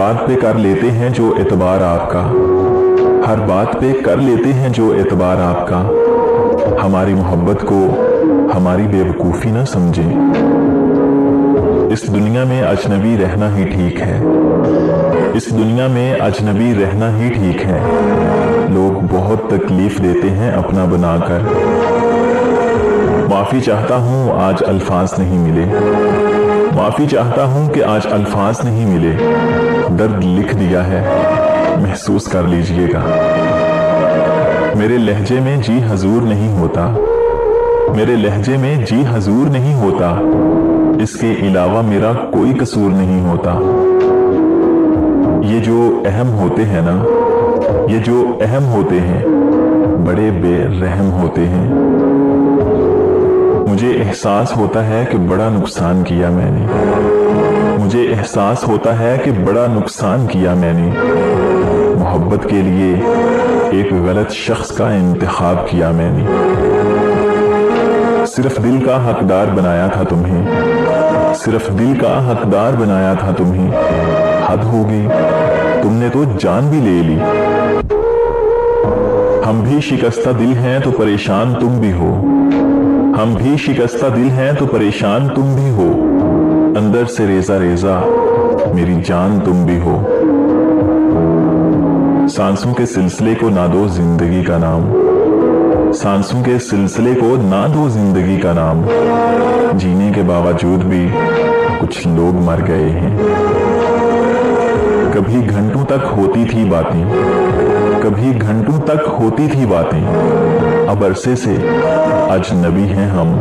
बात पे कर लेते हैं जो एतबार आपका, हर बात पे कर लेते हैं जो एतबार आपका। हमारी मोहब्बत को हमारी बेवकूफ़ी ना समझें। इस दुनिया में अजनबी रहना ही ठीक है, इस दुनिया में अजनबी रहना ही ठीक है। लोग बहुत तकलीफ देते हैं अपना बनाकर। माफ़ी चाहता हूँ आज अल्फाज नहीं मिले, माफ़ी चाहता हूँ कि आज अल्फाज नहीं मिले। दर्द लिख दिया है, महसूस कर लीजिएगा। मेरे लहजे में जी हजूर नहीं होता, मेरे लहजे में जी हजूर नहीं होता। इसके अलावा मेरा कोई कसूर नहीं होता। ये जो अहम होते हैं ना, ये जो अहम होते हैं, बड़े बेरहम होते हैं। मुझे एहसास होता है कि बड़ा नुकसान किया मैंने, मुझे एहसास होता है कि बड़ा नुकसान किया मैंने। मोहब्बत के लिए एक गलत शख्स का इंतखाब किया मैंने। सिर्फ दिल का हकदार बनाया था तुम्हें, सिर्फ दिल का हकदार बनाया था तुम्हें। हद हो गई, तुमने तो जान भी ले ली। हम भी शिकस्ता दिल हैं तो परेशान तुम भी हो, हम भी शिकस्ता दिल हैं तो परेशान तुम भी हो। अंदर से रेजा रेजा मेरी जान तुम भी हो। सांसों के सिलसिले को ना दो जिंदगी का नाम, सांसों के सिलसिले को ना दो जिंदगी का नाम। जीने के बावजूद भी कुछ लोग मर गए हैं। कभी घंटों तक होती थी बातें, कभी घंटों तक होती थी बातें। अब अरसे से अजनबी हैं हम।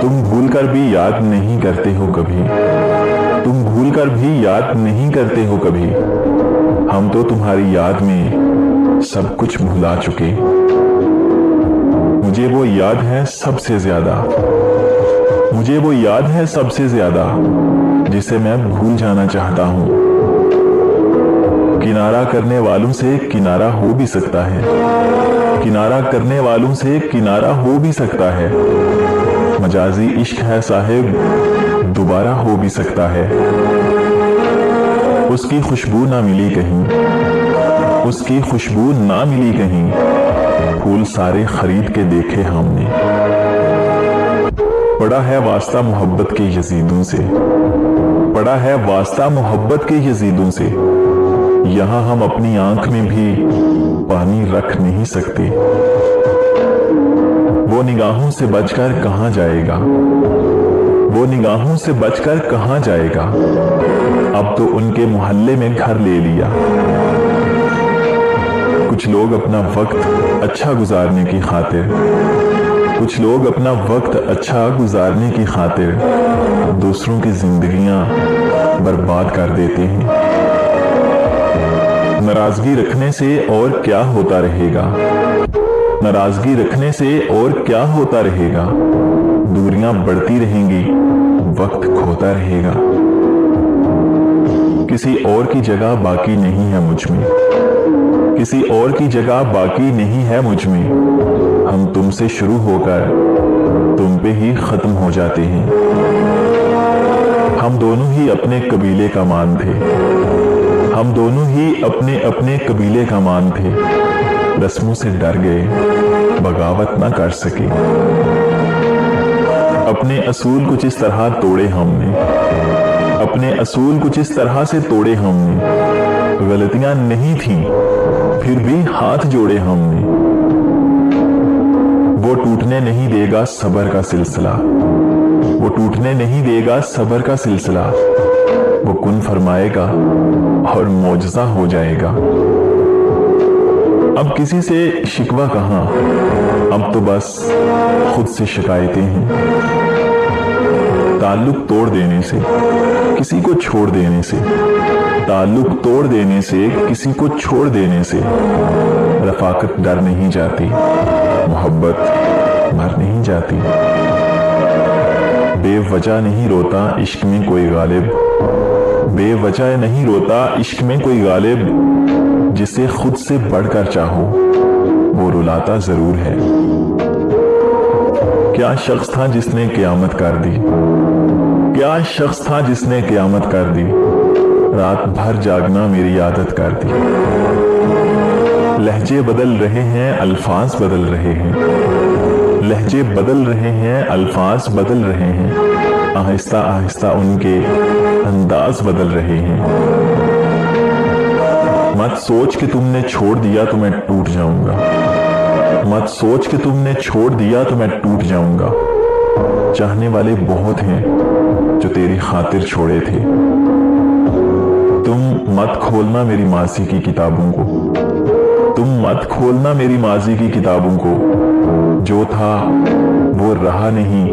तुम भूल कर भी याद नहीं करते हो कभी, तुम भूल कर भी याद नहीं करते हो कभी। हम तो तुम्हारी याद में सब कुछ भुला चुके। मुझे वो याद है सबसे ज्यादा, मुझे वो याद है सबसे ज्यादा, जिसे मैं भूल जाना चाहता हूँ। किनारा करने वालों से किनारा हो भी सकता है, किनारा करने वालों से किनारा हो भी सकता है। मजाजी इश्क है साहिब, दोबारा हो भी सकता है। उसकी खुशबू ना मिली कहीं, उसकी खुशबू ना मिली कहीं। फूल सारे खरीद के देखे हमने। पड़ा है वास्ता मोहब्बत के यजीदों से, पड़ा है वास्ता मोहब्बत के यजीदों से। यहाँ हम अपनी आंख में भी पानी रख नहीं सकते। वो निगाहों से बचकर कहाँ जाएगा, वो निगाहों से बचकर कहाँ जाएगा। अब तो उनके मोहल्ले में घर ले लिया। कुछ लोग अपना वक्त अच्छा गुजारने की खातिर, कुछ लोग अपना वक्त अच्छा गुजारने की खातिर दूसरों की जिंदगियां बर्बाद कर देते हैं। नाराजगी रखने से और क्या होता रहेगा, नाराजगी रखने से और क्या होता रहेगा। दूरियां बढ़ती रहेंगी, वक्त खोता रहेगा। किसी और की जगह बाकी नहीं है मुझ में, किसी और की जगह बाकी नहीं है मुझ में। हम तुमसे शुरू होकर तुम पे ही खत्म हो जाते हैं। हम दोनों ही अपने कबीले का मान थे, हम दोनों ही अपने अपने कबीले का मान थे। रस्मों से डर गए, बगावत ना कर सके। अपने असूल कुछ इस तरह तोड़े हमने, अपने असूल कुछ इस तरह से तोड़े हमने। गलतियां नहीं थीं, फिर भी हाथ जोड़े हमने। वो टूटने नहीं देगा सब्र का सिलसिला, वो टूटने नहीं देगा सब्र का सिलसिला। वो कुन फरमाएगा और मौजज़ा हो जाएगा। अब किसी से शिकवा कहाँ, अब तो बस खुद से शिकायतें हैं। ताल्लुक तोड़ देने से, किसी को छोड़ देने से, ताल्लुक तोड़ देने से, किसी को छोड़ देने से रफाकत डर नहीं जाती, मोहब्बत मर नहीं जाती। बेवजह नहीं रोता इश्क में कोई गालिब, बेवजह नहीं रोता इश्क में कोई गालिब। जिसे खुद से बढ़कर चाहो वो रुलाता जरूर है। क्या शख्स था जिसने क़यामत कर दी, क्या शख्स था जिसने क़यामत कर दी। رات بھر جاگنا میری عادت کر دی۔ لہجے بدل رہے ہیں، الفاظ بدل رہے ہیں، لہجے بدل رہے ہیں، الفاظ بدل رہے ہیں، آہستہ آہستہ ان کے انداز بدل رہے ہیں۔ مت سوچ کہ تم نے چھوڑ دیا تو میں ٹوٹ جاؤں گا، مت سوچ کہ تم نے چھوڑ دیا تو میں ٹوٹ جاؤں گا۔ چاہنے والے بہت ہیں جو تیری خاطر چھوڑے تھے۔ تم مت کھولنا میری ماضی کی کتابوں کو، تم مت کھولنا میری ماضی کی کتابوں کو۔ جو تھا وہ رہا نہیں،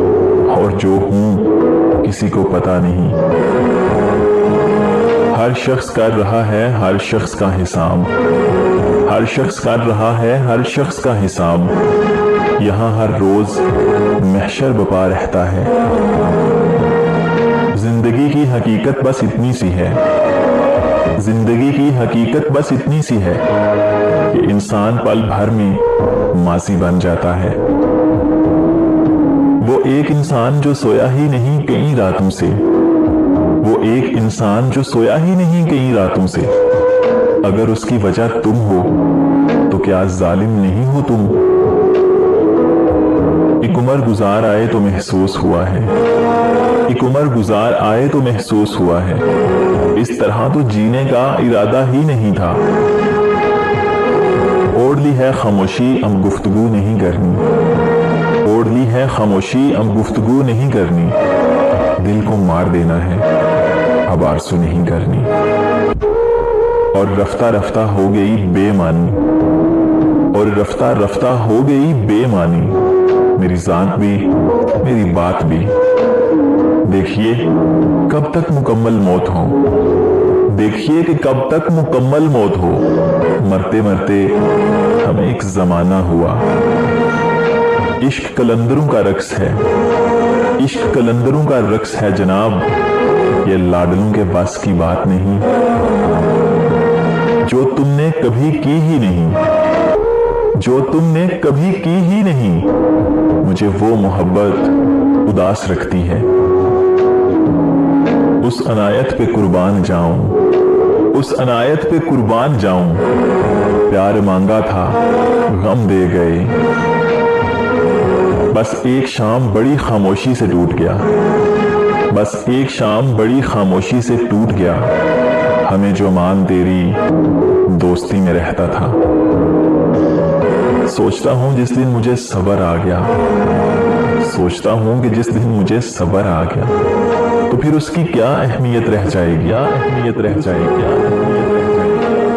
اور جو ہوں کسی کو پتا نہیں۔ ہر شخص کر رہا ہے ہر شخص کا حساب، ہر شخص کر رہا ہے ہر شخص کا حساب۔ یہاں ہر روز محشر بپا رہتا ہے۔ زندگی کی حقیقت بس اتنی سی ہے، زندگی کی حقیقت بس اتنی سی ہے کہ انسان پل بھر میں ماضی بن جاتا ہے۔ وہ ایک انسان جو سویا ہی نہیں کئی راتوں سے، وہ ایک انسان جو سویا ہی نہیں کئی راتوں سے، اگر اس کی وجہ تم ہو تو کیا ظالم نہیں ہو تم؟ ایک عمر گزار آئے تو محسوس ہوا ہے، ایک عمر گزار آئے تو محسوس ہوا ہے، اس طرح تو جینے کا ارادہ ہی نہیں تھا۔ اوڑھ لی ہے خاموشی اب گفتگو نہیں کرنی، اوڑھ لی ہے خاموشی اب گفتگو نہیں کرنی۔ دل کو مار دینا ہے اب آرزو نہیں کرنی۔ اور رفتہ رفتہ ہو گئی بے معنی، اور رفتہ رفتہ ہو گئی بے معنی، میری ذات بھی میری بات بھی۔ دیکھیے کب تک مکمل موت ہو، دیکھیے کہ کب تک مکمل موت ہو، مرتے مرتے ہمیں ایک زمانہ ہوا۔ عشق قلندروں کا رقص ہے، عشق قلندروں کا رقص ہے جناب، یہ لاڈلوں کے بس کی بات نہیں۔ جو تم نے کبھی کی ہی نہیں، جو تم نے کبھی کی ہی نہیں، مجھے وہ محبت اداس رکھتی ہے۔ اس عنایت پہ قربان جاؤں، اس عنایت پہ قربان جاؤں، پیار مانگا تھا غم دے گئے۔ بس ایک شام بڑی خاموشی سے ٹوٹ گیا، بس ایک شام بڑی خاموشی سے ٹوٹ گیا، ہمیں جو مان تیری دوستی میں رہتا تھا۔ سوچتا ہوں جس دن مجھے صبر آ گیا، سوچتا ہوں کہ جس دن مجھے صبر آ گیا تو پھر اس کی کیا اہمیت رہ جائے گی، کیا اہمیت رہ جائے گی، کیا اہمیت رہ